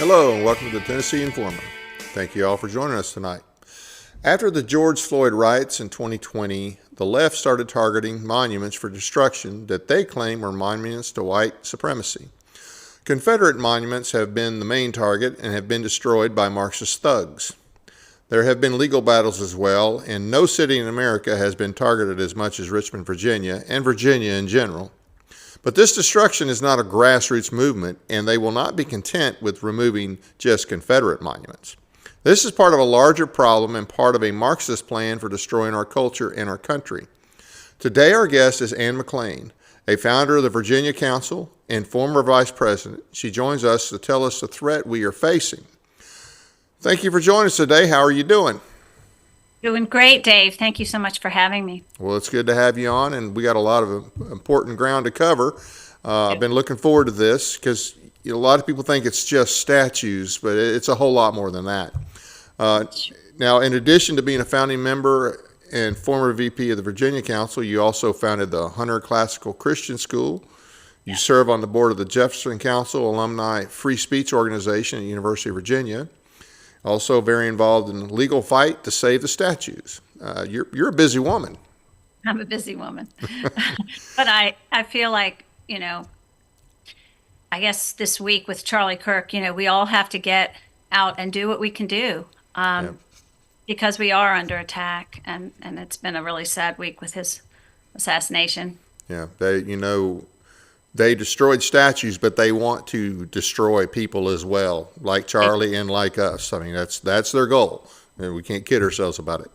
Hello and welcome to the Tennessee Informer. Thank you all for joining us tonight. After the George Floyd riots in 2020, the left started targeting monuments for destruction that they claim were monuments to white supremacy. Confederate monuments have been the main target and have been destroyed by Marxist thugs. There have been legal battles as well, and no city in America has been targeted as much as Richmond, Virginia, and Virginia in general. But this destruction is not a grassroots movement, and they will not be content with removing just Confederate monuments. This is part of a larger problem and part of a Marxist plan for destroying our culture and our country. Today, our guest is McLean, a founder of the Virginia Council and former vice president. She joins us to tell us the threat we are facing. Thank you for joining us today. How are you doing? Doing great, Dave. Thank you so much for having me. Well, it's good to have you on, and we got a lot of important ground to cover. I've been looking forward to this because a lot of people think it's just statues, but it's a whole lot more than that. Now, in addition to being a founding member and former VP of the Virginia Council, you also founded the Hunter Classical Christian School. You serve on the board of the Jefferson Council Alumni Free Speech Organization at the University of Virginia. Also very involved in the legal fight to save the statues. You're a busy woman. I'm a busy woman. But I feel like, I guess this week with Charlie Kirk, we all have to get out and do what we can do because we are under attack. And it's been a really sad week with his assassination. Yeah, they destroyed statues, but they want to destroy people as well, like Charlie and like us. I mean, that's their goal, and we can't kid ourselves about it.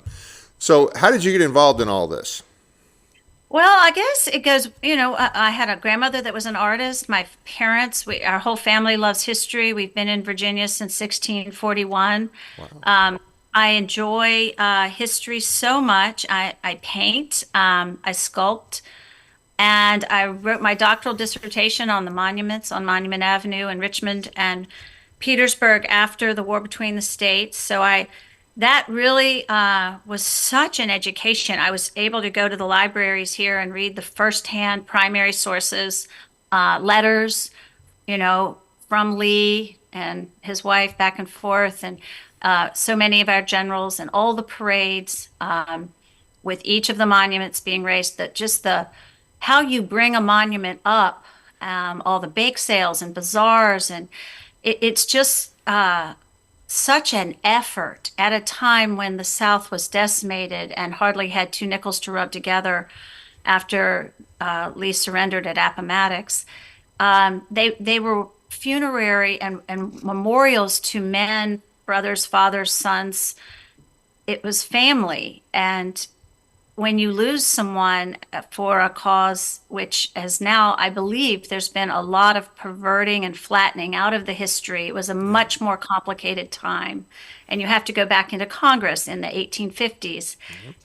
So how did you get involved in all this? Well, I guess it goes, I had a grandmother that was an artist. My parents, our whole family loves history. We've been in Virginia since 1641. Wow. I enjoy history so much. I paint, I sculpt. And I wrote my doctoral dissertation on the monuments on Monument Avenue in Richmond and Petersburg after the war between the states. So that really was such an education. I was able to go to the libraries here and read the firsthand primary sources, letters, from Lee and his wife back and forth, and so many of our generals and all the parades with each of the monuments being raised. That just how you bring a monument up, all the bake sales and bazaars, and it's just such an effort at a time when the South was decimated and hardly had two nickels to rub together after Lee surrendered at Appomattox. They were funerary and memorials to men, brothers, fathers, sons. It was family, and when you lose someone for a cause, which has now, I believe, there's been a lot of perverting and flattening out of the history. It was a much more complicated time. And you have to go back into Congress in the 1850s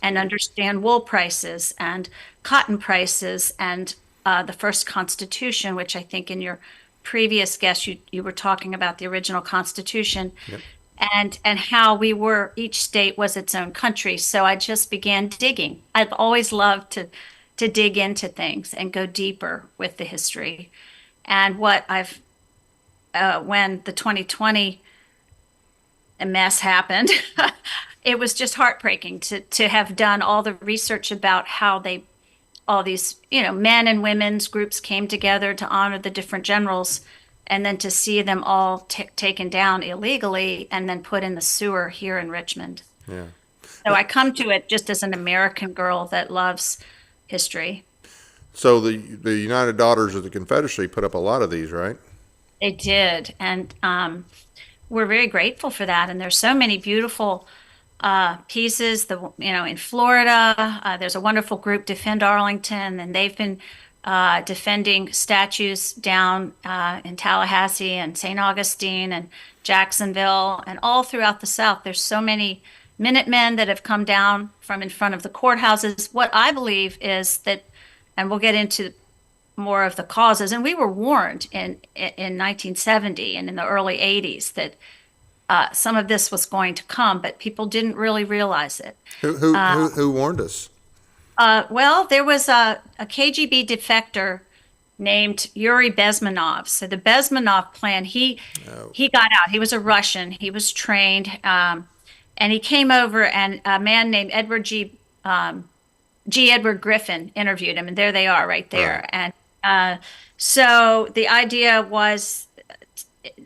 and understand wool prices and cotton prices and the first Constitution, which I think in your previous guest, you were talking about the original Constitution. Yep. And how each state was its own country. So I just began digging. I've always loved to dig into things and go deeper with the history. And when the 2020 mess happened, it was just heartbreaking to have done all the research about how all these, men and women's groups came together to honor the different generals, and then to see them all taken down illegally and then put in the sewer here in Richmond. Yeah. So I come to it just as an American girl that loves history. So the United Daughters of the Confederacy put up a lot of these, right? They did, and we're very grateful for that. And there's so many beautiful pieces. In Florida, there's a wonderful group, Defend Arlington, and they've been defending statues down in Tallahassee and St. Augustine and Jacksonville and all throughout the South. There's so many Minutemen that have come down from in front of the courthouses. What I believe is that, and we'll get into more of the causes, and we were warned in 1970 and in the early 80s that some of this was going to come, but people didn't really realize it. Who warned us? Well, there was a KGB defector named Yuri Bezmenov. So the Bezmenov plan, Oh, he got out. He was a Russian. He was trained, and he came over, and a man named Edward Griffin interviewed him, and there they are, right right. there. And so the idea was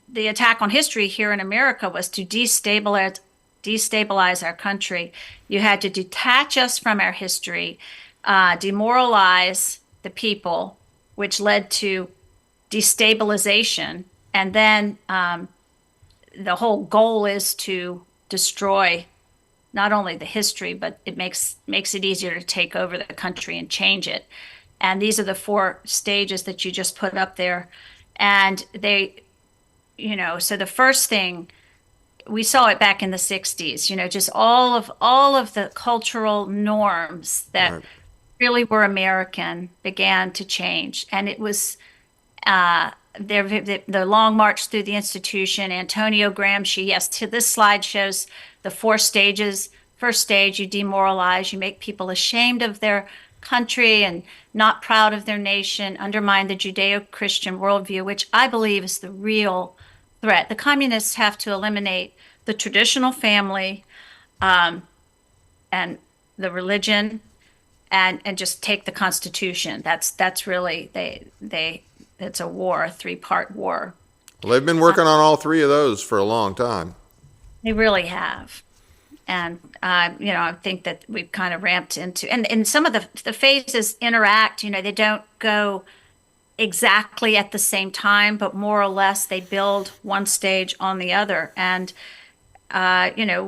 the attack on history here in America was to destabilize our country. You had to detach us from our history, demoralize the people, which led to destabilization, and then the whole goal is to destroy not only the history, but it makes it easier to take over the country and change it. And these are the four stages that you just put up there. And so the first thing we saw it back in the 60s, just all of the cultural norms that Right. really were American began to change. And it was the long march through the institution. Antonio Gramsci, yes, to this slide shows the four stages. First stage, you demoralize, you make people ashamed of their country and not proud of their nation, undermine the Judeo-Christian worldview, which I believe is the real threat. The communists have to eliminate the traditional family, and the religion, and just take the Constitution. That's really it's a war, a three-part war. Well, they've been working on all three of those for a long time. They really have. And I think that we've kind of ramped into, and some of the phases interact. They don't go exactly at the same time, but more or less they build one stage on the other. And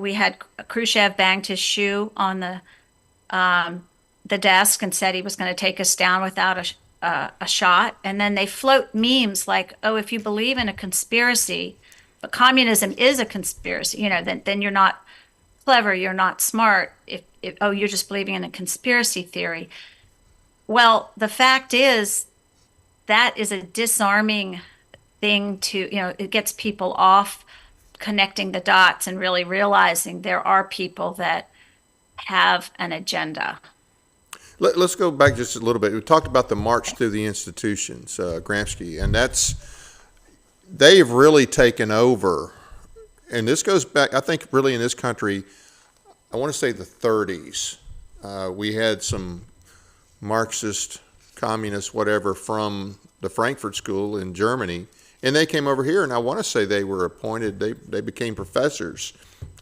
we had Khrushchev banged his shoe on the desk and said he was going to take us down without a shot. And then they float memes like, "Oh, if you believe in a conspiracy, but communism is a conspiracy, then you're not clever, you're not smart. If you're just believing in a conspiracy theory." Well, the fact is that is a disarming thing it gets people off connecting the dots and really realizing there are people that have an agenda. Let's go back just a little bit. We talked about the march through the institutions, Gramsci, and they've really taken over. And this goes back, I think, really in this country, I want to say the 30s. We had some Marxist, communist, whatever, from the Frankfurt School in Germany, and they came over here, and I want to say they were appointed, they became professors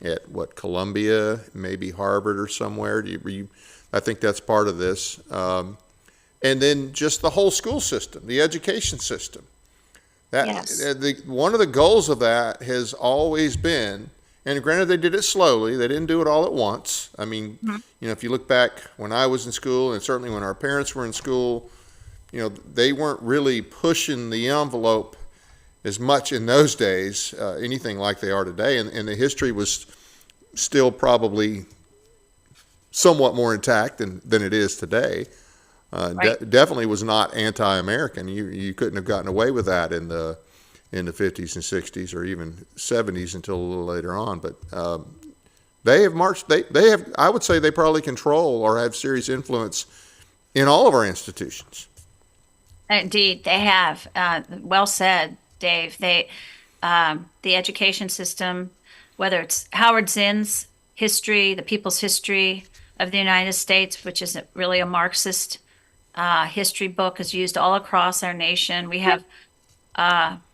at Columbia, maybe Harvard or somewhere. I think that's part of this. And then just the whole school system, the education system. Yes. One of the goals of that has always been, and granted they did it slowly, they didn't do it all at once. I mean, if you look back when I was in school, and certainly when our parents were in school, they weren't really pushing the envelope as much in those days, anything like they are today. And the history was still probably somewhat more intact than it is today. Right. Definitely was not anti-American. You couldn't have gotten away with that in the 50s and 60s or even 70s until a little later on. But they have marched. They have. I would say they probably control or have serious influence in all of our institutions. Indeed, they have. Well said, Dave. The education system, whether it's Howard Zinn's history, the people's history of the United States, which is really a Marxist history book, is used all across our nation. We have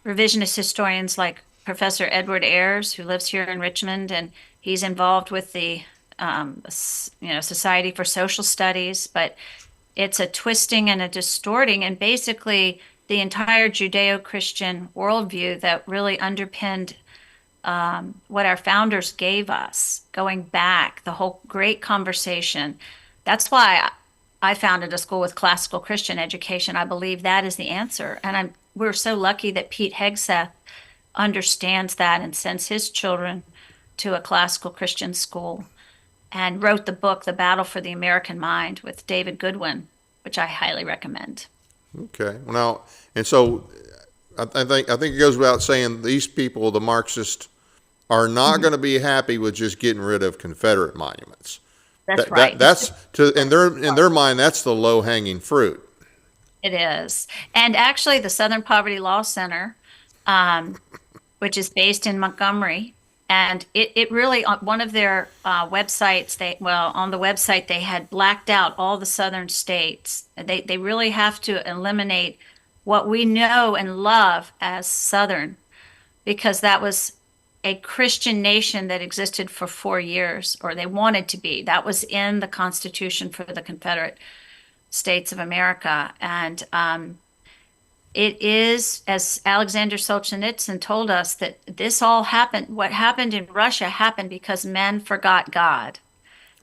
revisionist historians like Professor Edward Ayers, who lives here in Richmond, and he's involved with the Society for Social Studies, but it's a twisting and a distorting, and basically the entire Judeo-Christian worldview that really underpinned what our founders gave us, going back, the whole great conversation. That's why I founded a school with classical Christian education. I believe that is the answer. And we're so lucky that Pete Hegseth understands that and sends his children to a classical Christian school and wrote the book, The Battle for the American Mind, with David Goodwin, which I highly recommend. Okay. Well, now, and so I think it goes without saying these people, the Marxists, are not going to be happy with just getting rid of Confederate monuments. That's right. That's in their mind. That's the low hanging fruit. It is. And actually, the Southern Poverty Law Center, um, which is based in Montgomery, and it really, on one of their websites, on the website, they had blacked out all the southern states. They really have to eliminate what we know and love as Southern, because that was a Christian nation that existed for 4 years, or they wanted to be. That was in the Constitution for the Confederate States of America. And it is, as Alexander Solzhenitsyn told us, that this all happened. What happened in Russia happened because men forgot God.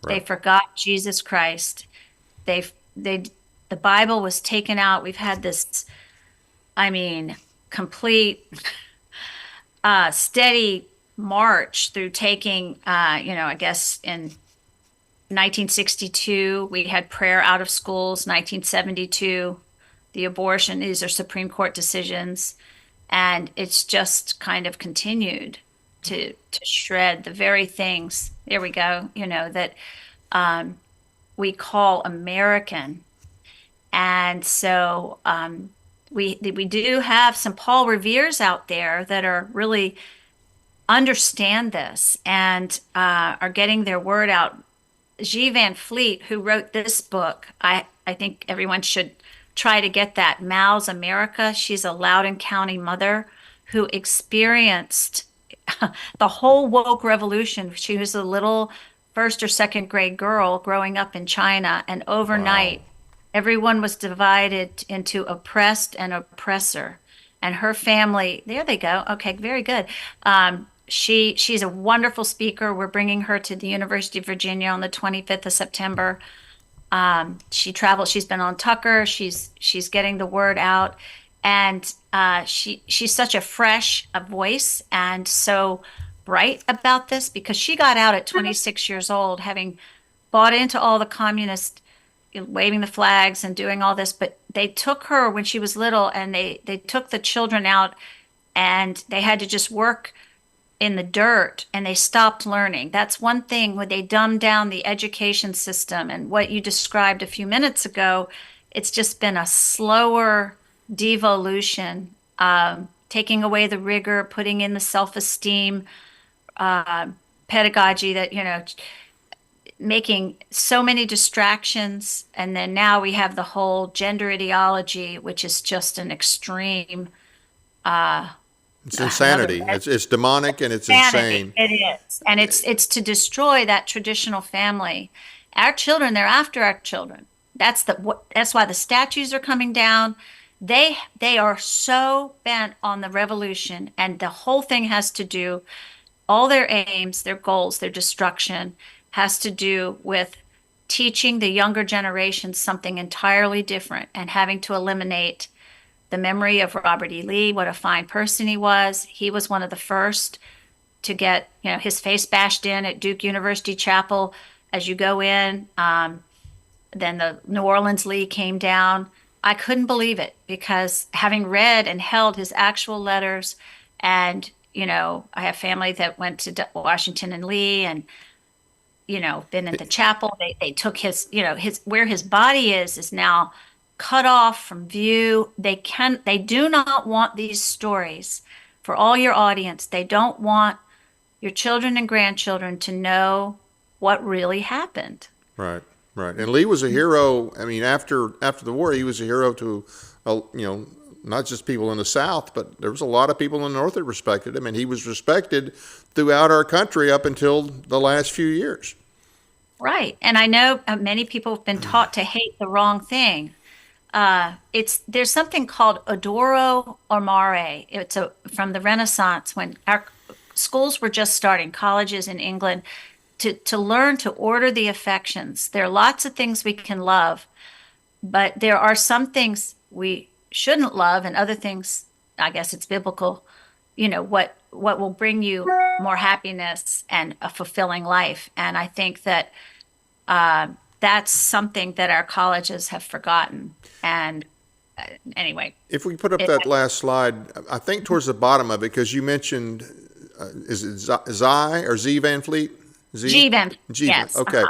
They Right. forgot Jesus Christ. They, the Bible was taken out. We've had this, I mean, complete, steady march through taking, I guess in 1962, we had prayer out of schools. 1972, the abortion. These are Supreme Court decisions. And it's just kind of continued to shred the very things, there we go, that um, we call American. And so we do have some Paul Reveres out there that are really understand this and are getting their word out. G. Van Fleet, who wrote this book, I think everyone should try to get that. Mal's America. She's a Loudoun County mother who experienced the whole woke revolution. She was a little first or second grade girl growing up in China, and Wow. overnight, everyone was divided into oppressed and oppressor. And her family, there they go. Okay, very good. She's a wonderful speaker. We're bringing her to the University of Virginia on the 25th of September. She travels. She's been on Tucker. She's getting the word out, and she's such a fresh a voice and so bright about this because she got out at 26 years old, having bought into all the communist, waving the flags and doing all this. But they took her when she was little, and they took the children out, and they had to just work in the dirt, and they stopped learning. That's one thing when they dumb down the education system, and what you described a few minutes ago, it's just been a slower devolution, taking away the rigor, putting in the self-esteem, uh, pedagogy that, making so many distractions. And then now we have the whole gender ideology, which is just an extreme, uh, It's another insanity. It's demonic and it's insanity. insane. It is. And it's to destroy that traditional family. Our children, they're after our children. That's why the statues are coming down. They are so bent on the revolution, and the whole thing has to do, all their aims, their goals, their destruction has to do with teaching the younger generation something entirely different and having to eliminate the memory of Robert E. Lee, what a fine person he was. He was one of the first to get, his face bashed in at Duke University Chapel as you go in. Then the New Orleans Lee came down. I couldn't believe it because having read and held his actual letters, and, I have family that went to Washington and Lee, and, been at the chapel. They took his, where his body is now cut off from view. They do not want these stories for all your audience. They don't want your children and grandchildren to know what really happened. Right, right. And Lee was a hero. I mean, after the war, he was a hero to, not just people in the South, but there was a lot of people in the North that respected him, and he was respected throughout our country up until the last few years. Right. And I know many people have been taught to hate the wrong thing. There's something called odoro amare. From the Renaissance, when our schools were just starting, colleges in England, to learn to order the affections. There are lots of things we can love, but there are some things we shouldn't love, and other things, I guess it's biblical, what will bring you more happiness and a fulfilling life. And I think that that's something that our colleges have forgotten. And anyway, If we put up it, that last slide, I think towards the bottom of it, because you mentioned, is it Zy or Z Van Fleet? Z? G-Vent, G Van. yes, Okay.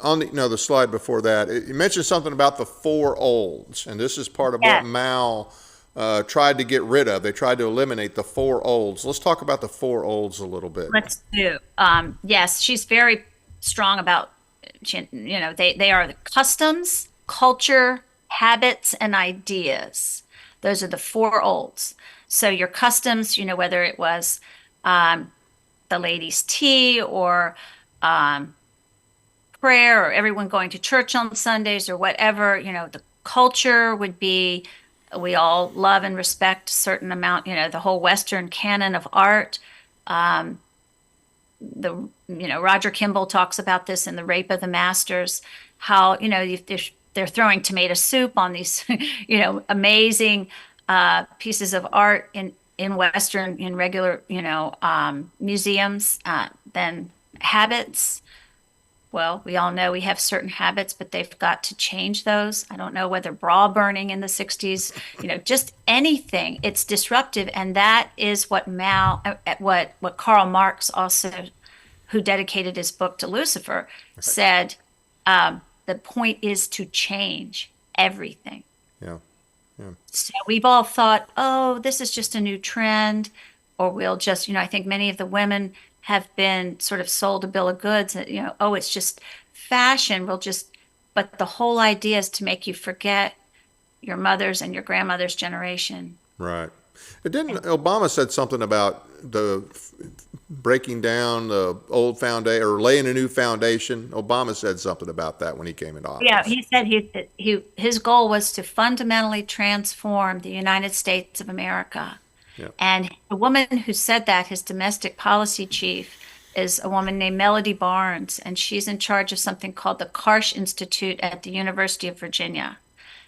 on the no the slide before that, you mentioned something about the four olds, and this is part of what Yes, Mao tried to get rid of. They tried to eliminate the four olds. Let's talk about the four olds a little bit. let's do. Yes, she's very strong about, they are the customs, culture, habits, and ideas. Those are the four olds. So your customs, whether it was um, the ladies' tea or um, prayer or everyone going to church on Sundays or whatever, the culture would be we all love and respect a certain amount, the whole Western canon of art. Um, Roger Kimball talks about this in The Rape of the Masters, how, they're throwing tomato soup on these, amazing pieces of art in Western, in regular, museums, then habits. Well, we all know we have certain habits, but they've got to change those. I don't know whether bra burning in the 60s, just anything. It's disruptive. And that is what what Karl Marx also, who dedicated his book to Lucifer, said, the point is to change everything. Yeah, yeah, So we've all thought, oh, this is just a new trend, or we'll just, I think many of the women have been sort of sold a bill of goods that, oh, it's just fashion. But the whole idea is to make you forget your mother's and your grandmother's generation. right. It didn't. Obama said something about the breaking down the old foundation or laying a new foundation. Obama said something about that when he came into Yeah, office. he said his goal was to fundamentally transform the United States of America. Yeah, And the woman who said that, his domestic policy chief, is a woman named Melody Barnes, and she's in charge of something called the Karsh Institute at the University of Virginia.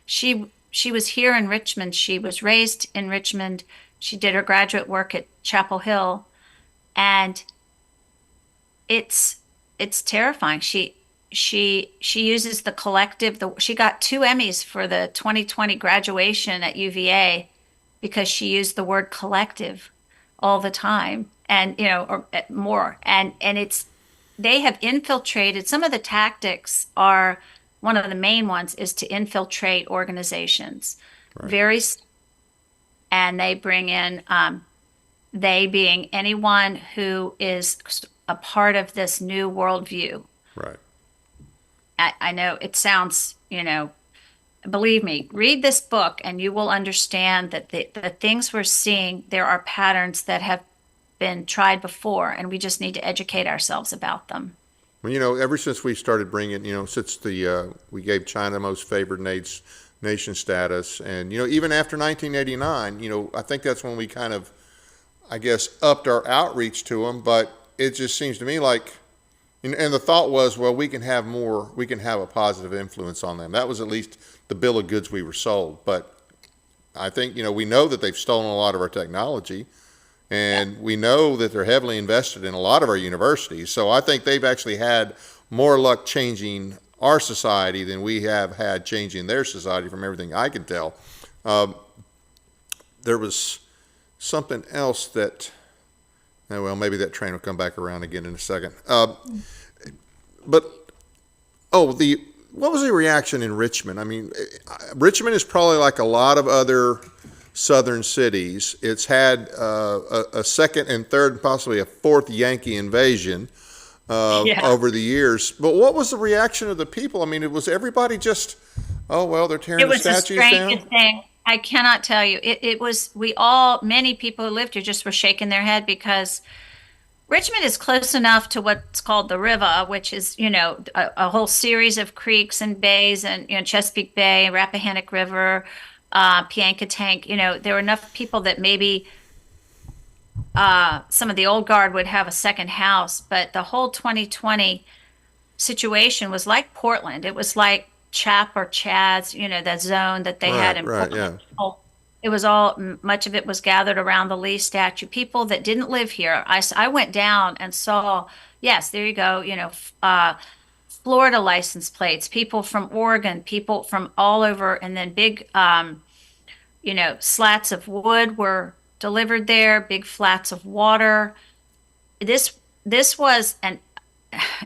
She was here in Richmond. She was raised in Richmond. She did her graduate work at Chapel Hill, and it's terrifying. She uses the collective. She got 2 Emmys for the 2020 graduation at UVA because she used the word collective all the time, and or more, and they have infiltrated. Some of the tactics are, one of the main ones is to infiltrate organizations, right, very, and they bring in, they being anyone who is a part of this new worldview. right. I know it sounds, believe me, read this book and you will understand that the things we're seeing, there are patterns that have been tried before, and we just need to educate ourselves about them. Well, ever since we started bringing, since we gave China most favored nation status, and even after 1989, I think that's when we kind of, I guess, upped our outreach to them. But it just seems to me like, and the thought was, well, we can have more, we can have a positive influence on them. That was at least the bill of goods we were sold. But I think, we know that they've stolen a lot of our technology, and we know that they're heavily invested in a lot of our universities. So I think they've actually had more luck changing our society than we have had changing their society, from everything I can tell. There was something else that, well, maybe that train will come back around again in a second. But what was the reaction in Richmond? I mean, Richmond is probably like a lot of other southern cities. It's had a second and third, and possibly a fourth Yankee invasion Yeah. over the years. But what was the reaction of the people? I mean, it was everybody just, oh well, they're tearing It the was the statues down. strangest thing. I cannot tell you. It was, many people who lived here just were shaking their head because Richmond is close enough to what's called the river, which is, a whole series of creeks and bays, and, Chesapeake Bay, Rappahannock River, Piankatank. There were enough people that maybe some of the old guard would have a second house, but the whole 2020 situation was like Portland. It was like Chap or Chad's, that zone that they had Right, in right, Portland. yeah. It was much of it was gathered around the Lee statue. People that didn't live here. I went down and saw, yes, there you go, Florida license plates, people from Oregon, people from all over, and then big, slats of wood were delivered there, big flats of water. This was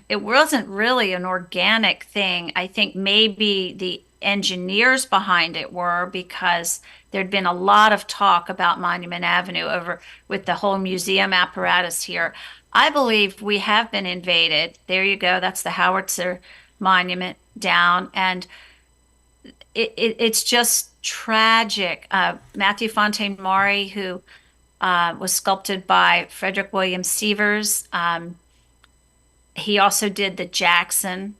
it wasn't really an organic thing. I think maybe the engineers behind it were, because there'd been a lot of talk about Monument Avenue over with the whole museum apparatus here. I believe we have been invaded. There you go. That's the Howitzer Monument down. And it's just tragic. Matthew Fontaine Maury, who was sculpted by Frederick William Sievers, he also did the Jackson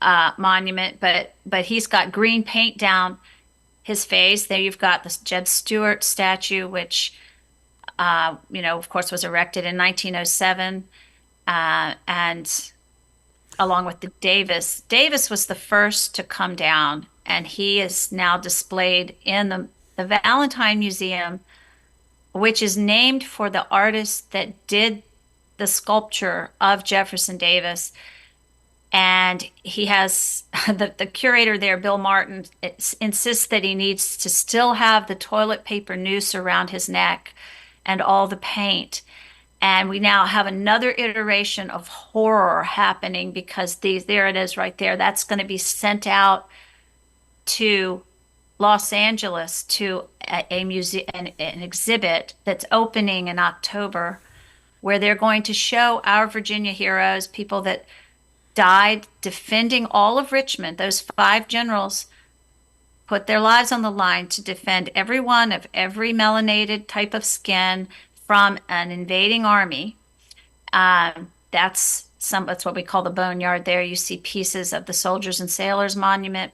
monument, but he's got green paint down his face. There you've got the Jeb Stuart statue, which of course, was erected in 1907, and along with the Davis. Davis was the first to come down, and he is now displayed in the Valentine Museum, which is named for the artist that did the sculpture of Jefferson Davis. And he has the curator there, Bill Martin, insists that he needs to still have the toilet paper noose around his neck and all the paint. And we now have another iteration of horror happening because there it is right there. That's going to be sent out to Los Angeles to a museum, an exhibit that's opening in October, where they're going to show our Virginia heroes, people that died defending all of Richmond. Those 5 generals put their lives on the line to defend everyone of every melanated type of skin from an invading army. That's what we call the boneyard there. You see pieces of the Soldiers and Sailors Monument,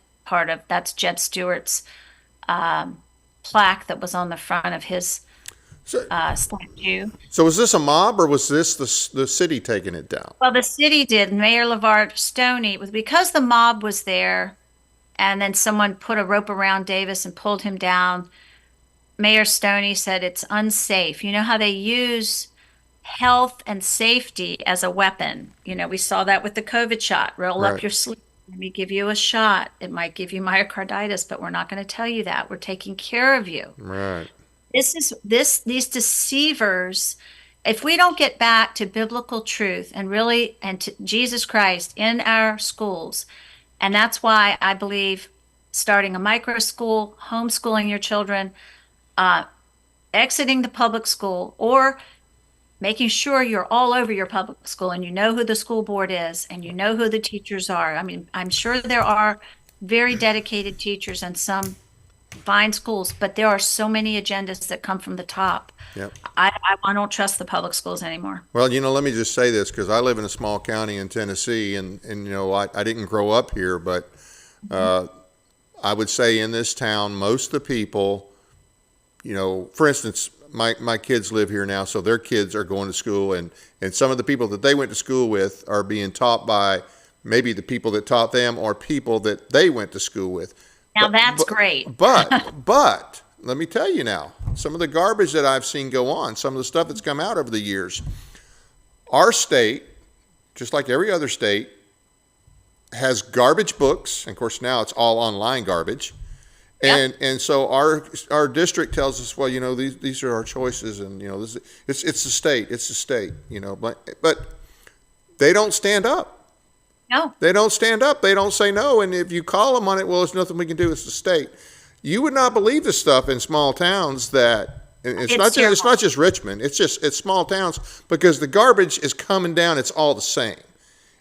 that's Jeb Stuart's plaque that was on the front of his So, statue. so was this a mob or was this the city taking it down? Well, the city did. Mayor LeVar Stoney, it was because the mob was there, and then someone put a rope around Davis and pulled him down. Mayor Stoney said it's unsafe. You know how they use health and safety as a weapon. We saw that with the COVID shot. Roll up Right. your sleeve. Let me give you a shot. It might give you myocarditis, but we're not going to tell you that. We're taking care of you. Right. These deceivers, if we don't get back to biblical truth and to Jesus Christ in our schools, and that's why I believe starting a micro school, homeschooling your children, exiting the public school, or making sure you're all over your public school and you know who the school board is and you know who the teachers are. I mean, I'm sure there are very dedicated teachers and some fine schools, but there are so many agendas that come from the top. Yep. I don't trust the public schools anymore. Well, let me just say this because I live in a small county in Tennessee, and I didn't grow up here, but I would say in this town, most of the people, for instance, my kids live here now, so their kids are going to school, and some of the people that they went to school with are being taught by maybe the people that taught them or people that they went to school with. Now that's great. But let me tell you now, some of the garbage that I've seen go on, some of the stuff that's come out over the years, our state, just like every other state, has garbage books. And of course, now it's all online garbage. Yep. And so our district tells us, well, these are our choices, and it's the state, but they don't stand up. No. They don't stand up. They don't say no. And if you call them on it, well, there's nothing we can do. It's the state. You would not believe the stuff in small towns that it's not just Richmond. It's small towns because the garbage is coming down. It's all the same.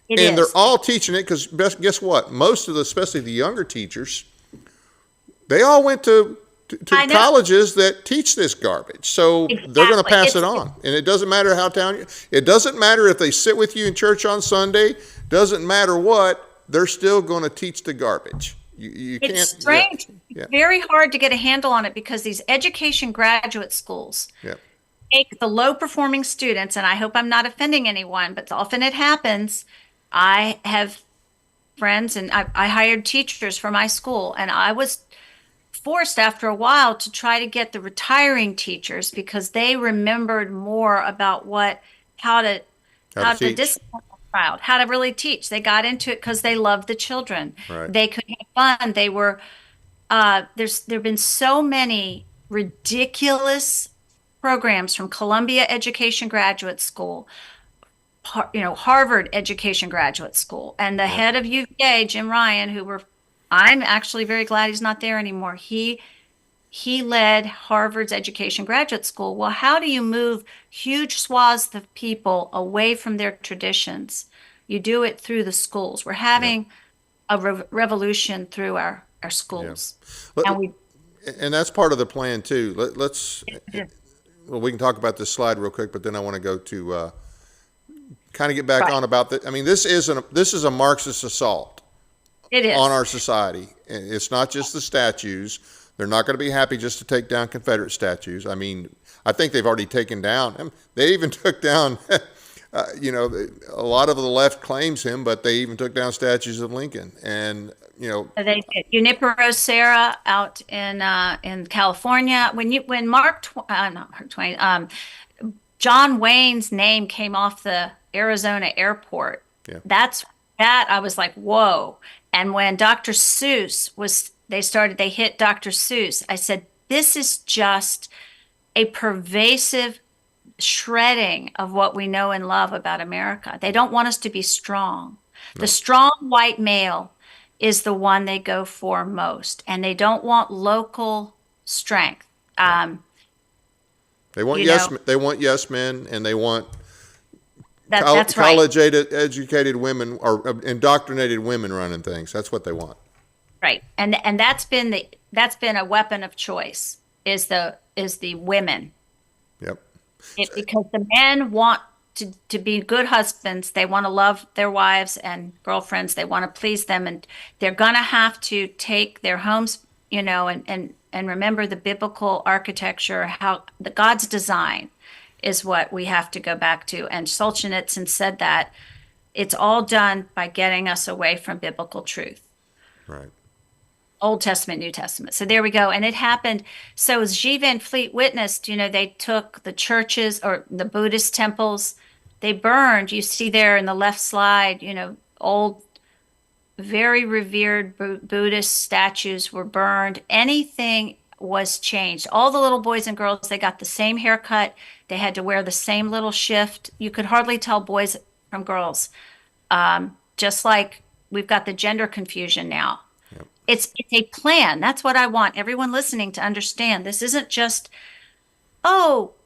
They're all teaching it because guess what? Most of especially the younger teachers, they all went to colleges that teach this garbage. So they're going to pass it on. And it doesn't matter it doesn't matter if they sit with you in church on Sunday, doesn't matter what, they're still going to teach the garbage. You can't. It's strange. Yeah. It's very hard to get a handle on it because these education graduate schools take the low performing students, and I hope I'm not offending anyone, but often it happens. I have friends and I hired teachers for my school, and I was forced after a while to try to get the retiring teachers because they remembered more about how to discipline a child, how to really teach. They got into it because they loved the children. Right. They could have fun. They were there've been so many ridiculous programs from Columbia Education Graduate School, Harvard Education Graduate School, and the Yep. head of UVA, Jim Ryan, I'm actually very glad he's not there anymore. He led Harvard's Education Graduate School. Well, how do you move huge swaths of people away from their traditions? You do it through the schools. We're Yep. having a revolution through our Yeah. schools. Let- And we, And that's part of the plan too. Let's, well, we can talk about this slide real quick, but then I want to go to kind of get back right, on about that. I mean, this is a Marxist assault it on is. our society. And it's not just the statues. They're not going to be happy just to take down Confederate statues. I mean, I think they've already taken down. They even took down, a lot of the left claims him, but they even took down statues of Lincoln. And They did. Junipero Serra out in California. When not Mark Twain, John Wayne's name came off the Arizona airport. yeah, That I was like, whoa. And when Dr. Seuss they hit Dr. Seuss. I said, this is just a pervasive shredding of what we know and love about America. They don't want us to be strong. The no, strong white male is the one they go for most, and they don't want local strength. right. Um, They want you know, they want yes men, and they want that's right. college educated women or indoctrinated women running things. That's what they want. Right. And that's been a weapon of choice is the women. Yep. Because the men want to be good husbands. They want to love their wives and girlfriends. They want to please them, and they're going to have to take their homes, and remember the biblical architecture, how the God's design is what we have to go back to. And Solzhenitsyn said that it's all done by getting us away from biblical truth. Right. Old Testament, New Testament. So there we go. And it happened. So as G. Van Fleet witnessed, they took the churches or the Buddhist temples, they burned. You see there in the left slide, old, very revered Buddhist statues were burned. Anything was changed. All the little boys and girls, they got the same haircut. They had to wear the same little shift. You could hardly tell boys from girls. Just like we've got the gender confusion now. Yep. It's a plan. That's what I want everyone listening to understand. This isn't just,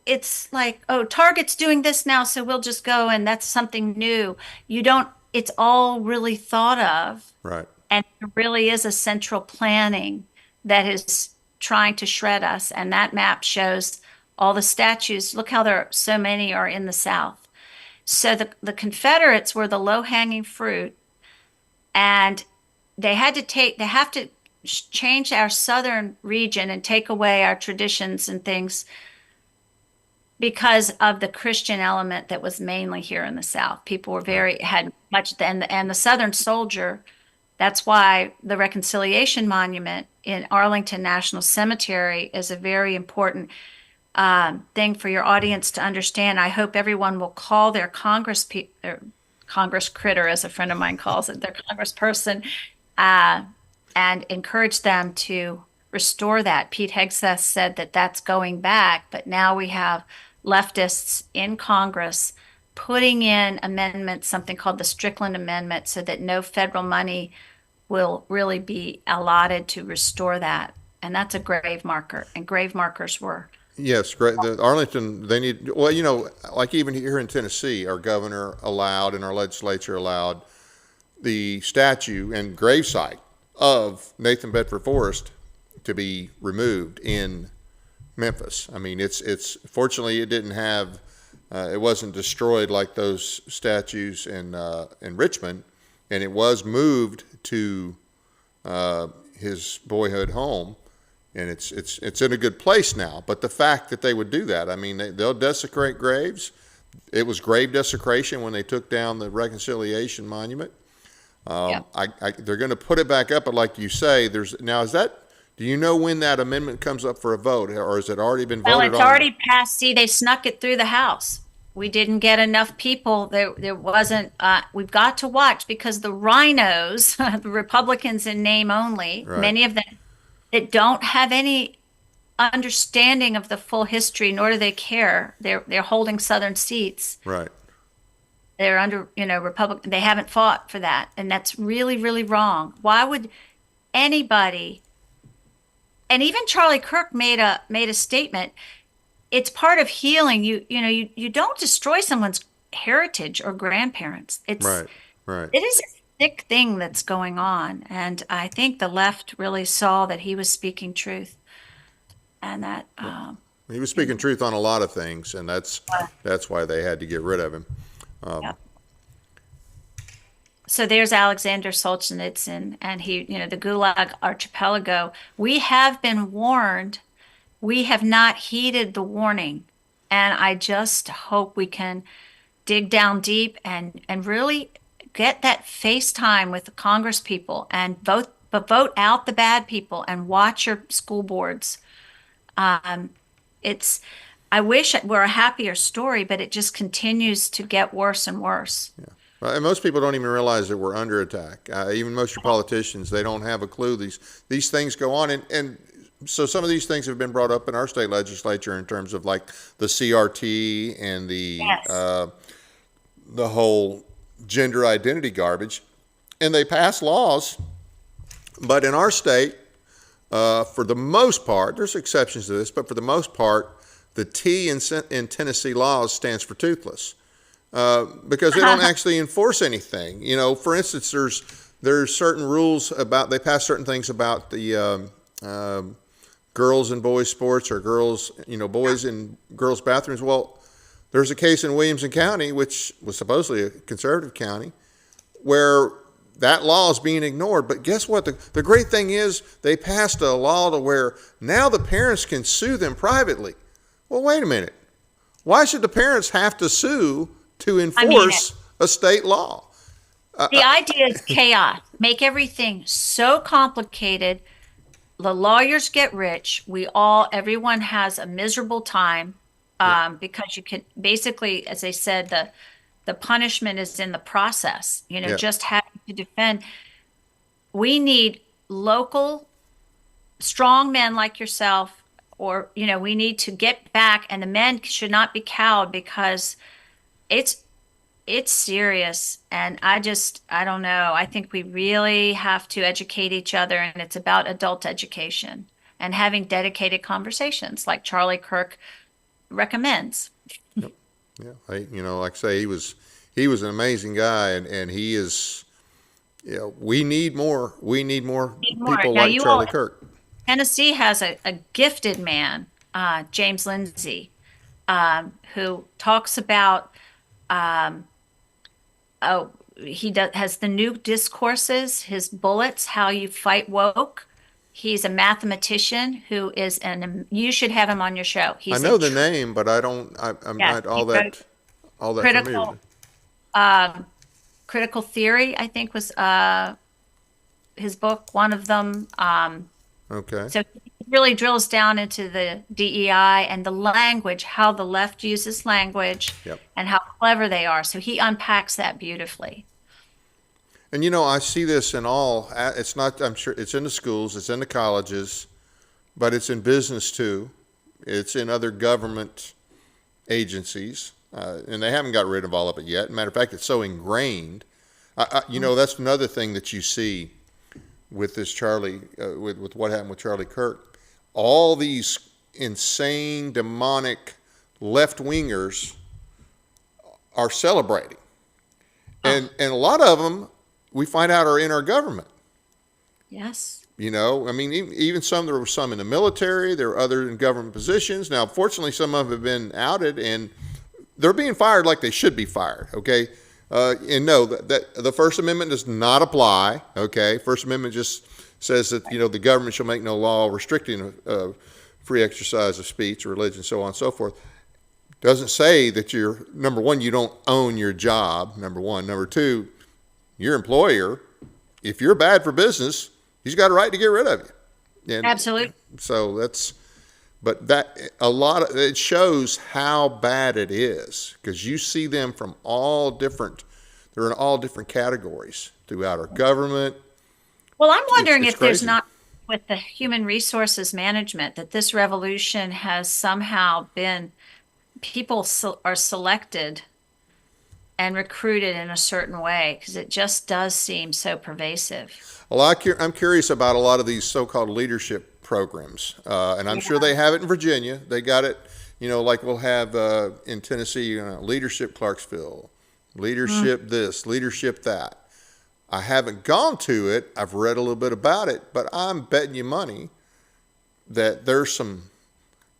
it's like, Target's doing this now, so we'll just go and that's something new. It's all really thought of. Right. And there really is a central planning that is trying to shred us. And that map shows all the statues. Look how so many are in the South. So the Confederates were the low-hanging fruit, and they have to change our southern region and take away our traditions and things because of the Christian element that was mainly here in the South. People were had much, and the Southern soldier. That's why the Reconciliation Monument in Arlington National Cemetery is a very important thing for your audience to understand. I hope everyone will call their Congress critter, as a friend of mine calls it, their congressperson, and encourage them to restore that. Pete Hegseth said that that's going back, but now we have leftists in Congress putting in amendments, something called the Strickland Amendment, so that no federal money will really be allotted to restore that. And that's a grave marker, and grave markers were. Yes, great. The Arlington, they need, well, like even here in Tennessee, our governor allowed and our legislature allowed the statue and gravesite of Nathan Bedford Forrest to be removed in Memphis. I mean, it's fortunately it didn't have, it wasn't destroyed like those statues in Richmond, and it was moved to his boyhood home. And it's in a good place now. But the fact that they would do that, I mean, they'll desecrate graves. It was grave desecration when they took down the Reconciliation Monument. Yeah. They're going to put it back up, but like you say, do you know when that amendment comes up for a vote, or has it already been voted on? Well, it's already passed. See, they snuck it through the House. We didn't get enough people. There wasn't. We've got to watch because the rhinos, the Republicans in name only, Right. many of them that don't have any understanding of the full history, nor do they care. They're holding Southern seats. Right. They're under, Republican. They haven't fought for that, and that's really, really wrong. Why would anybody? And even Charlie Kirk made a statement. It's part of healing. You don't destroy someone's heritage or grandparents. Right, right. It is a sick thing that's going on, and I think the left really saw that he was speaking truth, and that He was speaking truth on a lot of things, and that's why they had to get rid of him. yeah. So there's Alexander Solzhenitsyn, and the Gulag Archipelago. We have been warned. We have not heeded the warning, and I just hope we can dig down deep and really get that face time with the Congress people and vote out the bad people and watch your school boards. Um, it's I wish it were a happier story, but it just continues to get worse and worse. Well, and most people don't even realize that we're under attack. Even most of your politicians, they don't have a clue. These things go on, and so some of these things have been brought up in our state legislature in terms of like the CRT and Yes. the whole gender identity garbage, and they pass laws. But in our state, for the most part, there's exceptions to this, but for the most part, the T in Tennessee laws stands for toothless. Because they don't actually enforce anything. For instance, there's certain rules about they pass certain things about the girls and boys sports or boys in girls bathrooms. Well, there's a case in Williamson County, which was supposedly a conservative county, where that law is being ignored. But guess what? The great thing is they passed a law to where now the parents can sue them privately. Well, wait a minute. Why should the parents have to sue to enforce a state law? The idea is chaos. Make everything so complicated. The lawyers get rich. Everyone has a miserable time because you can basically, as I said, the punishment is in the process. Yeah. Just having to defend. We need local strong men like yourself, or we need to get back, and the men should not be cowed because it's serious. And I don't know. I think we really have to educate each other, and it's about adult education and having dedicated conversations like Charlie Kirk recommends. Yeah, like I say, he was an amazing guy, and he is. We need more. We need more people Now, like Charlie Kirk. Tennessee has a gifted man, James Lindsay, who talks about. Oh, has the new discourses, his bullets, how you fight woke. He's a mathematician who is you should have him on your show. I know the name, but I don't. I'm Yeah, not he all that familiar critical with it. critical theory, I think, was his book, one of them. Okay. So he really drills down into the DEI and the language, how the left uses language, Yep. and how clever they are. So he unpacks that beautifully. And I see this in all. It's not. I'm sure it's in the schools. It's in the colleges, but it's in business too. It's in other government agencies, and they haven't got rid of all of it yet. Matter of fact, it's so ingrained. That's another thing that you see with this Charlie, with what happened with Charlie Kirk. All these insane, demonic left wingers are celebrating, and a lot of them we find out are in our government. Yes. Even there were some in the military, there were other in government positions. Now, fortunately, some of them have been outed, and they're being fired like they should be fired, okay? And no, that the First Amendment does not apply, okay? First Amendment just says that, the government shall make no law restricting free exercise of speech, religion, so on and so forth. Doesn't say that number one, you don't own your job, number one. Number two, your employer, if you're bad for business, he's got a right to get rid of you. And Absolutely. so it shows how bad it is, because you see them from they're in all different categories throughout our government. Well, I'm wondering It's if there's crazy. not, with the human resources management, that this revolution has somehow been, people are selected and recruited in a certain way because it just does seem so pervasive. Well, I'm curious about a lot of these so-called leadership programs, and I'm sure Yeah. they have it in Virginia. They got it, like we'll have in Tennessee, leadership Clarksville, Mm. leadership this, leadership that. I haven't gone to it. I've read a little bit about it, but I'm betting you money that there's Oh,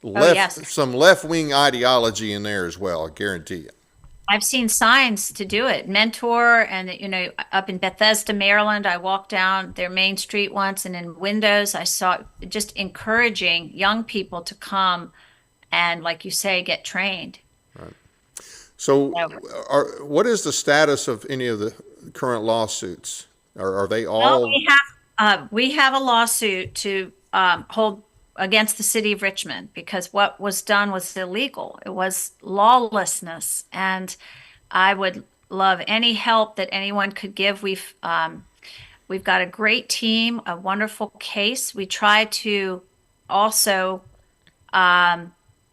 yes. some left wing ideology in there as well. I guarantee you. I've seen signs to do it. Mentor, and up in Bethesda, Maryland, I walked down their main street once, and in windows, I saw just encouraging young people to come and, like you say, get trained. So, So, what is the status of any of the current lawsuits? Are they well, all we have a lawsuit to hold against the city of Richmond because what was done was illegal. It was lawlessness, and I would love any help that anyone could give. We've got a great team, a wonderful case. We try to also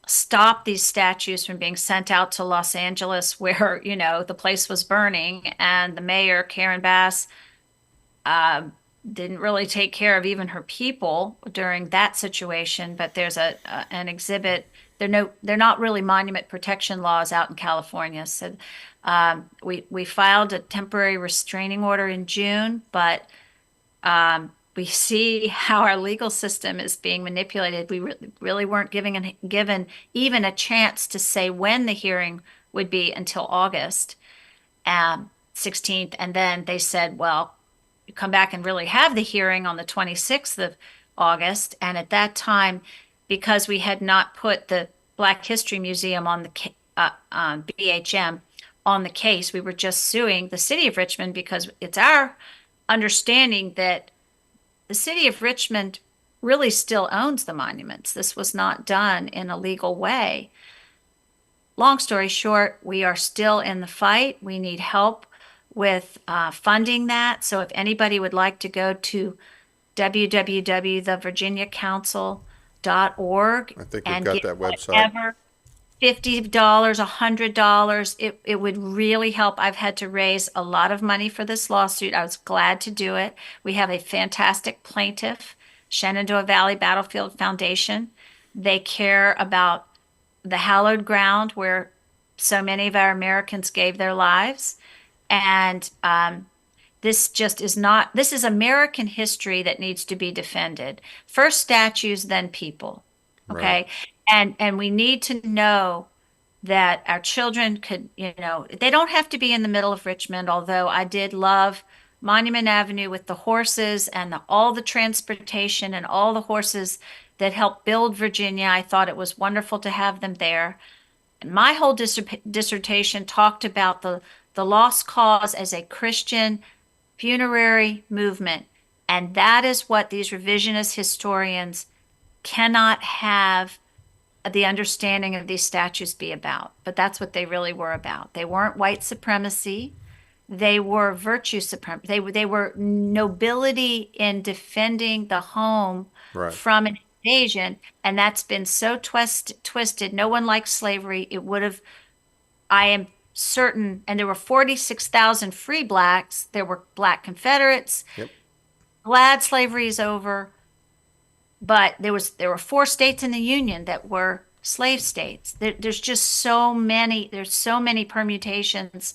stop these statues from being sent out to Los Angeles, where the place was burning, and the mayor Karen Bass didn't really take care of even her people during that situation. But there's an exhibit. They're not really monument protection laws out in California. So we filed a temporary restraining order in June, but we see how our legal system is being manipulated. We really weren't given even a chance to say when the hearing would be until August 16th, and then they said, "Well, you come back and really have the hearing on the 26th of August." And at that time, because we had not put the Black History Museum on BHM on the case, we were just suing the city of Richmond because it's our understanding that the city of Richmond really still owns the monuments. This was not done in a legal way. Long story short, we are still in the fight. We need help with funding that. So if anybody would like to go to www.thevirginiacouncil.org I think we've and got give that website. whatever, $50, $100, it would really help. I've had to raise a lot of money for this lawsuit. I was glad to do it. We have a fantastic plaintiff, Shenandoah Valley Battlefield Foundation. They care about the hallowed ground where so many of our Americans gave their lives. And this just is not, this is American history that needs to be defended. First statues, then people. Right. Okay. And we need to know that our children could, they don't have to be in the middle of Richmond, although I did love Monument Avenue with the horses and all the transportation and all the horses that helped build Virginia. I thought it was wonderful to have them there. My whole dissertation talked about the lost cause as a Christian funerary movement. And that is what these revisionist historians cannot have the understanding of these statues be about. But that's what they really were about. They weren't white supremacy. They were virtue supremacy. They were nobility in defending the home Right. from an invasion. And that's been so twisted. No one likes slavery. It would have, I am certain, and there were 46,000 free blacks. There were black Confederates. Yep. Glad slavery is over. But there were 4 states in the Union that were slave states. There's just there's so many permutations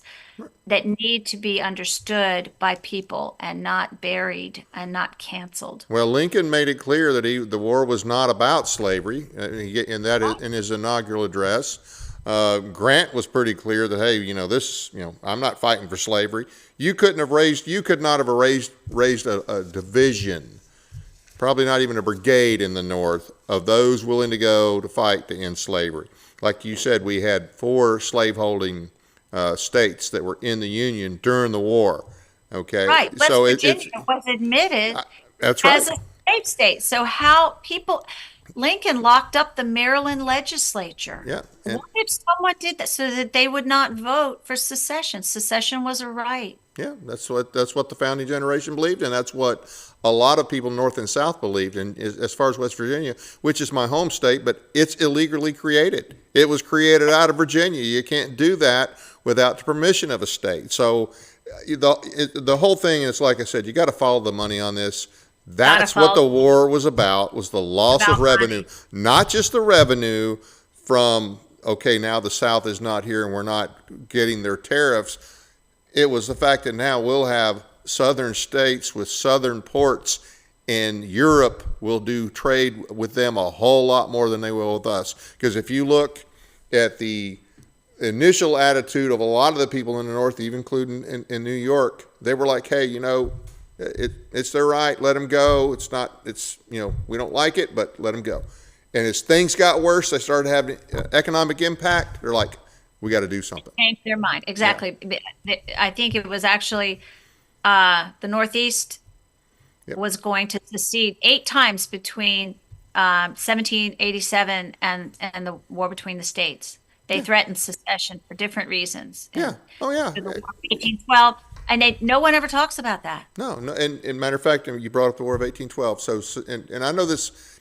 that need to be understood by people and not buried and not canceled. Well, Lincoln made it clear that the war was not about slavery, and that in his inaugural address. Grant was pretty clear that, hey, I'm not fighting for slavery. You could not have raised a division, probably not even a brigade in the North, of those willing to go to fight to end slavery. Like you said, we had 4 slaveholding states that were in the Union during the war. Okay, Right. West so Virginia it's was admitted that's right. as a slave state. So how people, Lincoln locked up the Maryland legislature. Yeah, and What if someone did that so that they would not vote for secession? Secession was a right. Yeah, that's what the founding generation believed, and that's what a lot of people north and south believed. And as far as West Virginia, which is my home state, but it's illegally created. It was created out of Virginia. You can't do that without the permission of a state. So the whole thing is, like I said, you got to follow the money on this. That's what the war was about, was the loss of revenue, not just the revenue from, okay, now the South is not here and we're not getting their tariffs. It was the fact that now we'll have southern states with southern ports, and Europe will do trade with them a whole lot more than they will with us. Because if you look at the initial attitude of a lot of the people in the North, even including in New York, they were like, hey, it's their right, let them go. We don't like it, but let them go. And as things got worse, they started having economic impact. They're like, we got to do something. Change their mind. Exactly. Yeah. I think it was actually the Northeast was going to secede 8 times between 1787 and the war between the states. They threatened secession for different reasons. Yeah. Oh, yeah. The war of 1812. And no one ever talks about that. No. And matter of fact, you brought up the War of 1812. So and I know this,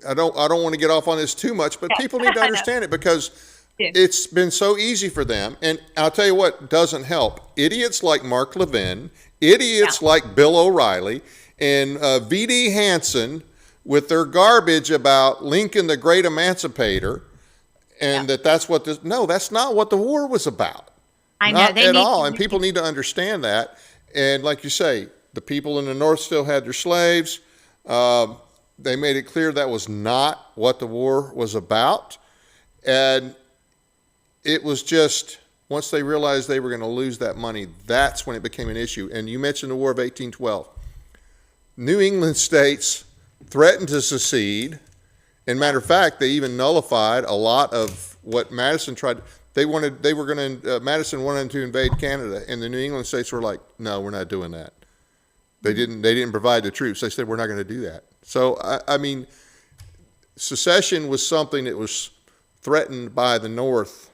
I don't want to get off on this too much, but people need to understand it, because it's been so easy for them. And I'll tell you what doesn't help. Idiots like Mark Levin, idiots like Bill O'Reilly, and V.D. Hansen with their garbage about Lincoln the Great Emancipator, and that's what this. No, that's not what the war was about. I know. Not at all. And people need to understand that. And like you say, the people in the North still had their slaves. They made it clear that was not what the war was about. And it was just, once they realized they were going to lose that money, that's when it became an issue. And you mentioned the War of 1812. New England states threatened to secede. And matter of fact, they even nullified a lot of what Madison tried. Madison wanted to invade Canada, and the New England states were like, no, we're not doing that. They didn't provide the troops. They said, we're not going to do that. So, I mean, secession was something that was threatened by the North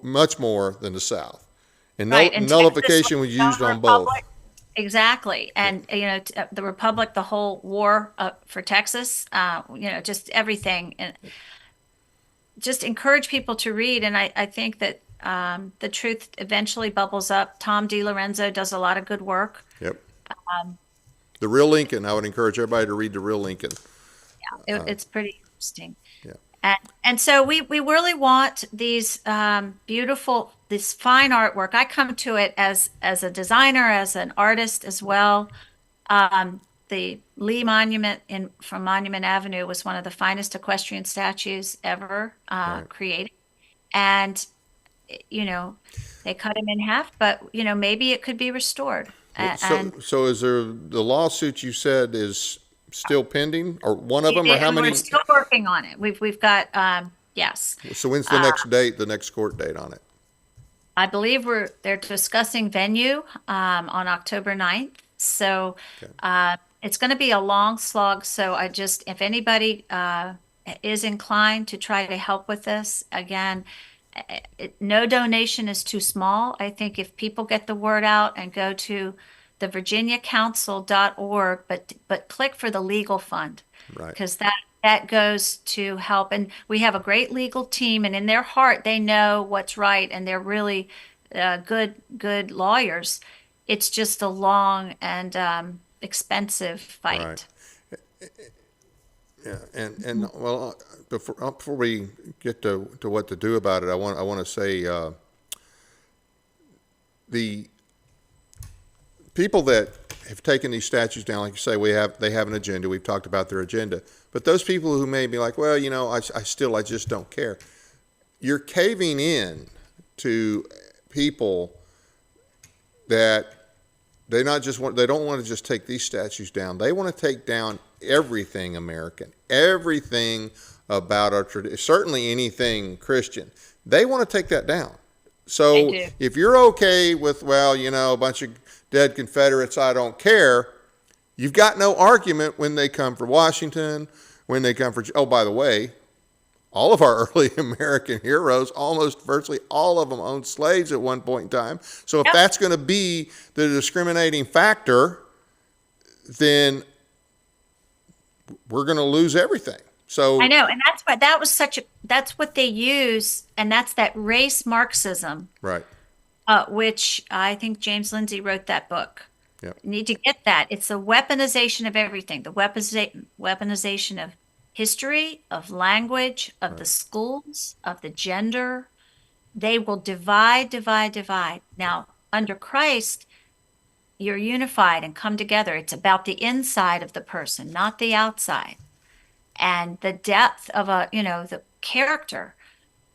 much more than the South. And nullification was used on both. Exactly. And, the Republic, the whole war for Texas, just everything. And just encourage people to read. And I think that the truth eventually bubbles up. Tom DiLorenzo does a lot of good work. Yep. The Real Lincoln. I would encourage everybody to read The Real Lincoln. Yeah, it's pretty interesting. Yeah. And so we really want these beautiful, this fine artwork. I come to it as a designer, as an artist as well. The Lee Monument from Monument Avenue was one of the finest equestrian statues ever created. And, they cut him in half, but, maybe it could be restored. So is there, the lawsuit you said is still pending, or one of them, or how many? We're still working on it. We've got, yes. So when's the next date, the next court date on it? I believe they're discussing venue on October 9th. So it's going to be a long slog. So if anybody is inclined to try to help with this, again, no donation is too small. I think if people get the word out and go to the virginiacouncil.org, but click for the legal fund, because that goes to help. And we have a great legal team, and in their heart, they know what's right, and they're really good lawyers. It's just a long and expensive fight. Right. Yeah, and well, before we get to what to do about it, I want to say the people that have taken these statues down, like you say, they have an agenda. We've talked about their agenda, but those people who may be like, well, I just don't care. You're caving in to people that they don't want to just take these statues down. They want to take down everything American, everything about our tradition, certainly anything Christian. They want to take that down. So if you're okay with, a bunch of dead Confederates, I don't care, you've got no argument when they come for Washington, when they come for, oh, by the way, all of our early American heroes, almost virtually all of them owned slaves at one point in time. So if Yep. that's going to be the discriminating factor, then we're going to lose everything. I So, know, and that's what they use, and that's that race Marxism, right. which I think James Lindsay wrote that book. Yep. You need to get that. It's the weaponization of everything, the weaponization of history, of language, of the Right. schools, of the gender. They will divide, divide, divide. Now, under Christ, you're unified and come together. It's about the inside of the person, not the outside. And the depth of the character,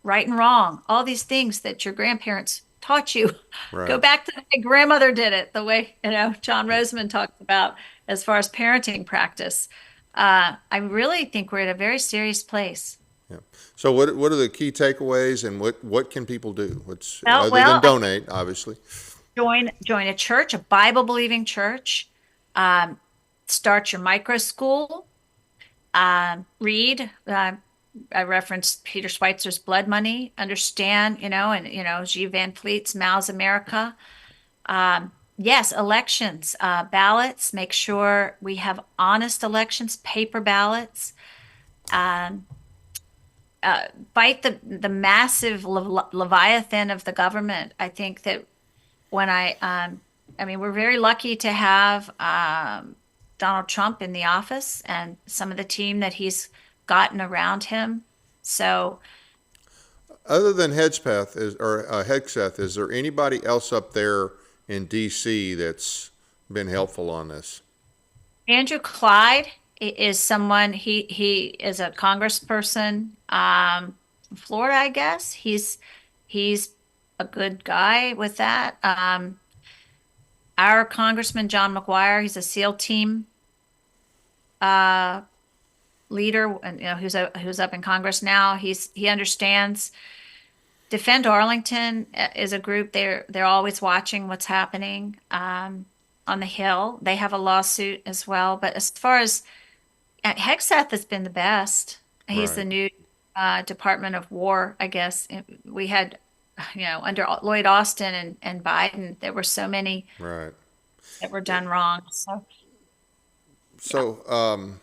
right and wrong, all these things that your grandparents taught you. Go Right. back to the way grandmother did it, the way, John Rosemond talked about as far as parenting practice. I really think we're at a very serious place. Yeah. So what are the key takeaways, and what can people do? What's Well, other than well, donate, obviously. join a church, a Bible believing church. Um, Start your micro school. Read. I referenced Peter Schweitzer's Blood Money. Understand, G. Van Fleet's Mao's America. Yes, elections, ballots. Make sure we have honest elections, paper ballots. Um, Fight the massive leviathan of the government. I think that when I mean, we're very lucky to have Donald Trump in the office and some of the team that he's gotten around him. So, Other than Hegseth, is there anybody else up there in D.C. that's been helpful on this? Andrew Clyde is someone, he is a congressperson from Florida, I guess. He's a good guy with that. Our Congressman John McGuire, he's a SEAL team uh, leader, and who's up in Congress now. He understands. Defend Arlington is a group. They're always watching what's happening on the Hill. They have a lawsuit as well. But as far as Hegseth has been the best. He's the Right. new Department of War, I guess. We had, under Lloyd Austin and Biden, there were so many Right. that were done wrong. So, yeah. So,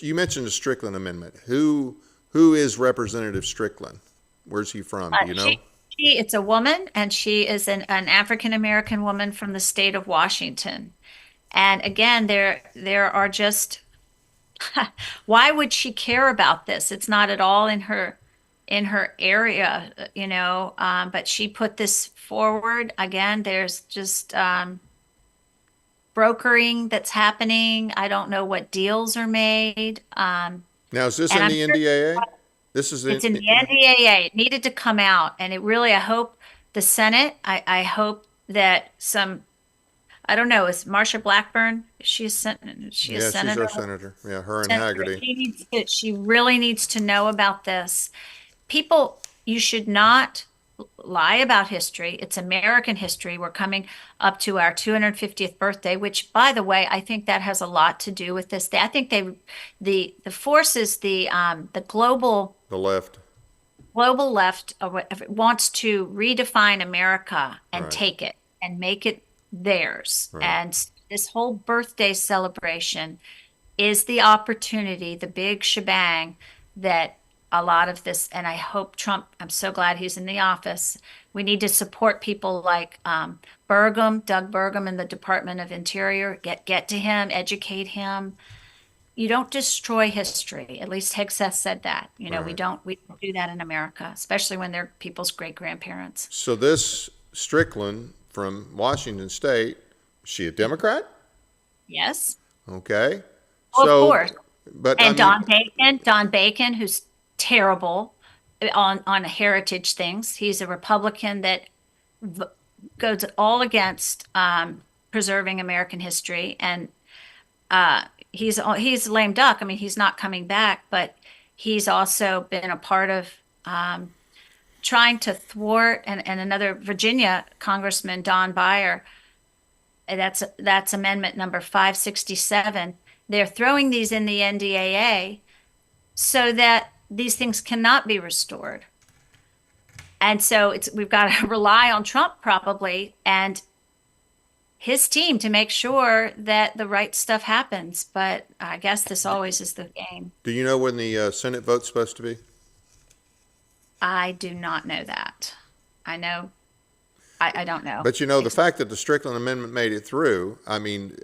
you mentioned the Strickland Amendment. Who is Representative Strickland? Where's he from? Do you know? It's a woman, and she is an African American woman from the state of Washington. And again, there are just why would she care about this? It's not at all in her area, but she put this forward. Again, there's just brokering that's happening. I don't know what deals are made. Now, is this And in I'm the sure NDAA? This is it's in the NDAA. It needed to come out. And I hope the Senate, I hope that I don't know, is Marsha Blackburn? She a Yeah, she's senator? our senator. Yeah, her and Senator, Haggerty. she really needs to know about this. People, you should not lie about history. It's American history. We're coming up to our 250th birthday, which, by the way, I think that has a lot to do with this. I think the forces, the The left. global left wants to redefine America and Right. take it and make it theirs. Right. And this whole birthday celebration is the opportunity, the big shebang that a lot of this, and I hope Trump, I'm so glad he's in the office. We need to support people like Doug Burgum in the Department of Interior. Get to him, educate him. You don't destroy history. At least Hegseth said that. Right. We don't do that in America, especially when they're people's great grandparents. So this Strickland from Washington State, is she a Democrat? Yes. Okay. Well, of So, course. but I And mean, Don Bacon, who's terrible on heritage things. He's a Republican that v goes all against preserving American history, and he's a lame duck. I mean, he's not coming back, but he's also been a part of trying to thwart and another Virginia Congressman Don Beyer. That's amendment number 567. They're throwing these in the NDAA so that these things cannot be restored. And so we've got to rely on Trump probably and his team to make sure that the right stuff happens. But I guess this always is the game. Do you know when the Senate vote's supposed to be? I do not know that. I know. I don't know. But the fact that the Strickland Amendment made it through, I mean,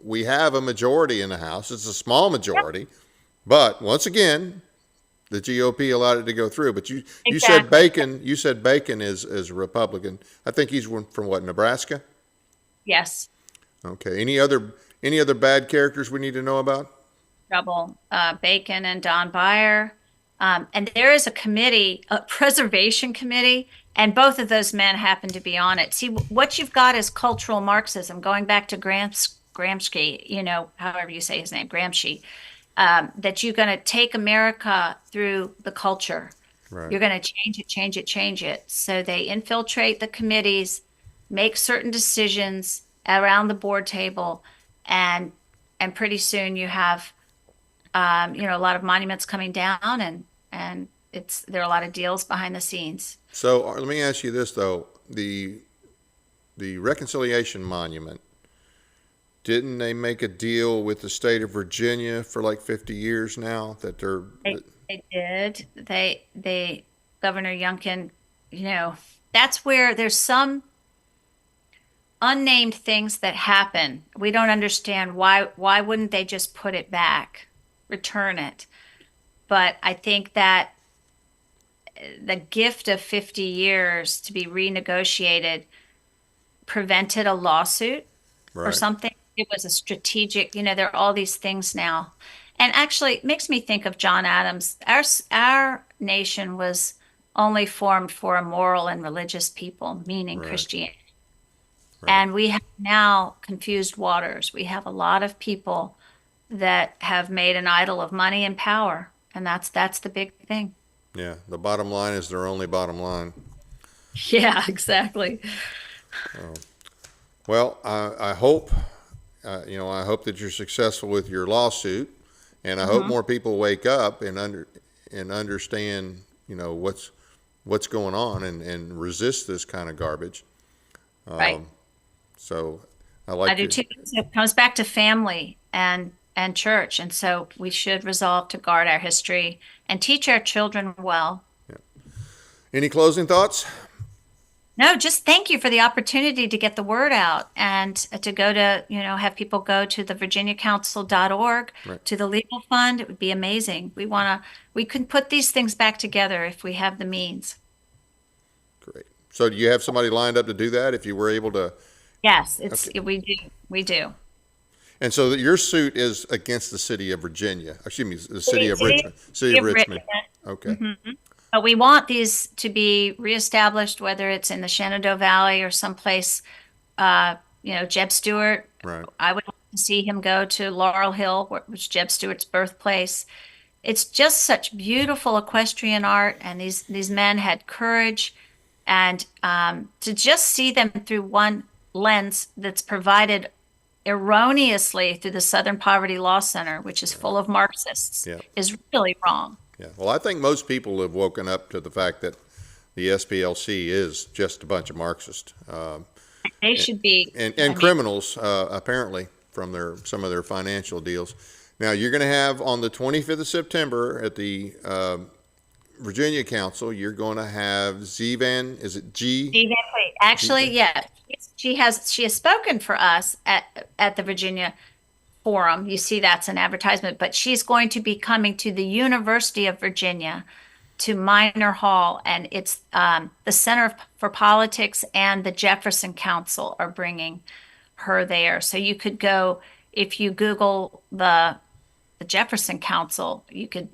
we have a majority in the House. It's a small majority. Yep. But once again, the GOP allowed it to go through. But you said Bacon. You said Bacon is a Republican. I think he's from what, Nebraska? Yes. Okay. Any other bad characters we need to know about? Trouble. Bacon and Don Beyer. And there is a committee, a preservation committee, and both of those men happen to be on it. See, what you've got is cultural Marxism, going back to Gramsci, however you say his name, Gramsci, that you're going to take America through the culture. Right. You're going to change it. So they infiltrate the committees, make certain decisions around the board table, and pretty soon you have a lot of monuments coming down, and there are a lot of deals behind the scenes. So let me ask you this though: the Reconciliation Monument, didn't they make a deal with the state of Virginia for like 50 years now that they did. They Governor Youngkin, that's where there's some unnamed things that happen. We don't understand why wouldn't they just put it back, return it? But I think that the gift of 50 years to be renegotiated prevented a lawsuit or something. It was a strategic, there are all these things now. And actually it makes me think of John Adams. Our nation was only formed for a moral and religious people, meaning Christianity. Right. And we have now confused waters. We have a lot of people that have made an idol of money and power. And that's the big thing. Yeah. The bottom line is their only bottom line. Yeah, exactly. Well, I hope, I hope that you're successful with your lawsuit, and I hope more people wake up and understand, what's going on and resist this kind of garbage. Right. So I do too. It comes back to family and church, and so we should resolve to guard our history and teach our children well. Yeah. Any closing thoughts? No, just thank you for the opportunity to get the word out and to go to, have people go to the virginiacouncil.org, to the legal fund. It would be amazing. We can put these things back together if we have the means. Great. So do you have somebody lined up to do that if you were able to? Yes, we do. And so your suit is against the city of Virginia, excuse me, the city of Richmond. City of Richmond. Okay. Mm-hmm. But we want these to be reestablished, whether it's in the Shenandoah Valley or someplace, Jeb Stuart. Right. I would like to see him go to Laurel Hill, which is Jeb Stuart's birthplace. It's just such beautiful equestrian art, and these men had courage, and to just see them through one lens that's provided erroneously through the Southern Poverty Law Center, which is full of Marxists, is really wrong. Yeah. Well, I think most people have woken up to the fact that the SPLC is just a bunch of Marxists. They should be. And criminals, apparently, from some of their financial deals. Now, you're going to have on the 25th of September at the Virginia Council, you're going to have is it G? Van Fleet. Actually, yeah. She has spoken for us at the Virginia Forum. You see, that's an advertisement, but she's going to be coming to the University of Virginia, to Minor Hall, and it's the Center for Politics and the Jefferson Council are bringing her there. So you could go, if you Google the Jefferson Council, you could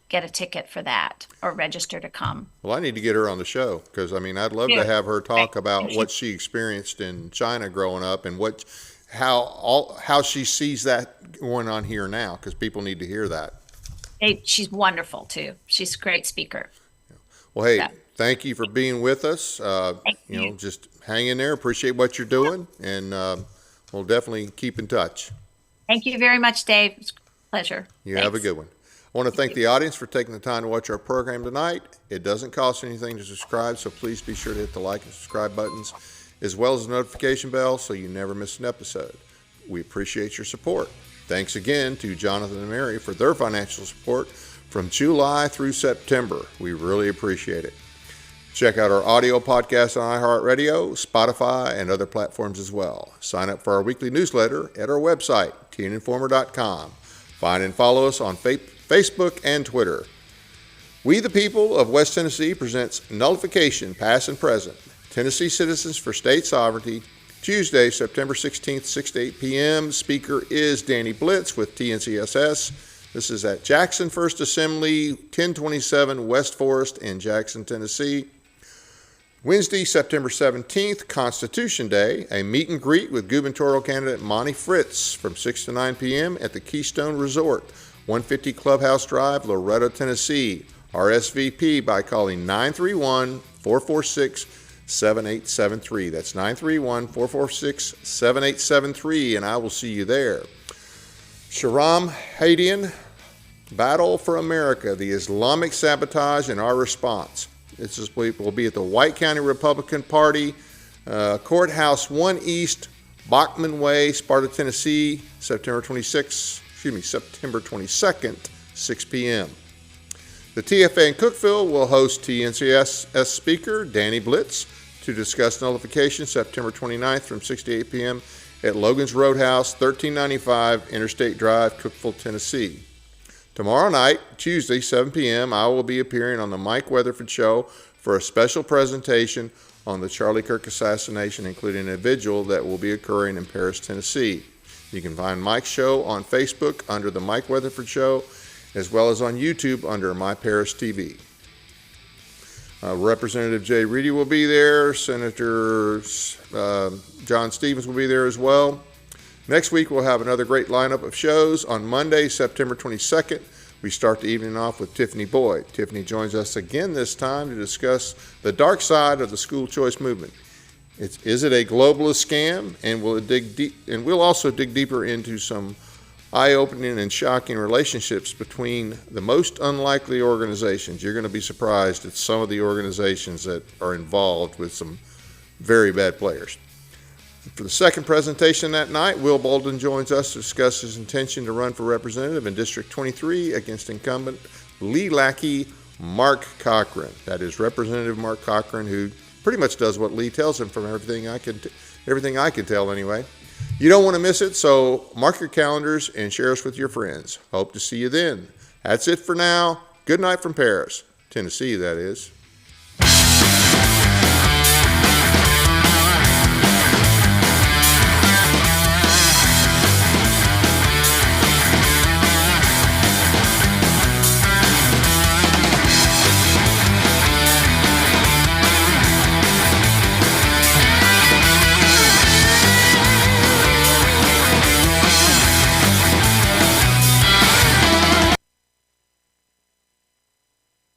get a ticket for that or register to come. Well, I need to get her on the show because, I'd love to have her talk about what she experienced in China growing up and how she sees that going on here now, because people need to hear that. She's wonderful too. She's a great speaker. Well, hey, thank you for being with us. Just hang in there. Appreciate what you're doing, and we'll definitely keep in touch. Thank you very much, Dave. It's a pleasure. You have a good one. I want to thank the audience for taking the time to watch our program tonight. It doesn't cost anything to subscribe, so please be sure to hit the like and subscribe buttons, as well as the notification bell so you never miss an episode. We appreciate your support. Thanks again to Jonathan and Mary for their financial support from July through September. We really appreciate it. Check out our audio podcast on iHeartRadio, Spotify, and other platforms as well. Sign up for our weekly newsletter at our website, teeninformer.com. Find and follow us on Facebook and Twitter. We the People of West Tennessee presents Nullification, Past and Present, Tennessee Citizens for State Sovereignty, Tuesday, September 16th, 6 to 8 p.m. Speaker is Danny Blitz with TNCSS. This is at Jackson First Assembly, 1027 West Forest in Jackson, Tennessee. Wednesday, September 17th, Constitution Day, a meet and greet with gubernatorial candidate Monty Fritz from 6 to 9 p.m. at the Keystone Resort, 150 Clubhouse Drive, Loretto, Tennessee. RSVP by calling 931-446-7873. That's 931-446-7873, and I will see you there. Shahram Hadian, Battle for America, the Islamic Sabotage and Our Response. This will be at the White County Republican Party, Courthouse 1 East, Bachman Way, Sparta, Tennessee, September 22nd, 6 p.m. The TFA in Cookeville will host TNCSS Speaker Danny Blitz to discuss nullification September 29th from 6 to 8 p.m. at Logan's Roadhouse, 1395 Interstate Drive, Cookeville, Tennessee. Tomorrow night, Tuesday, 7 p.m., I will be appearing on the Mike Weatherford Show for a special presentation on the Charlie Kirk assassination, including a vigil that will be occurring in Paris, Tennessee. You can find Mike's show on Facebook under the Mike Weatherford Show, as well as on YouTube under My Paris TV. Representative Jay Reedy will be there. Senator John Stevens will be there as well. Next week, we'll have another great lineup of shows. On Monday, September 22nd, we start the evening off with Tiffany Boyd. Tiffany joins us again this time to discuss the dark side of the school choice movement. Is it a globalist scam? And we'll also dig deeper into some eye-opening and shocking relationships between the most unlikely organizations. You're going to be surprised at some of the organizations that are involved with some very bad players. For the second presentation that night, Will Bolden joins us to discuss his intention to run for representative in District 23 against incumbent Lee Lackey Mark Cochran. That is Representative Mark Cochran, who pretty much does what Lee tells him from everything I can tell anyway. You don't want to miss it, so mark your calendars and share us with your friends. Hope to see you then. That's it for now. Good night from Paris, Tennessee, that is.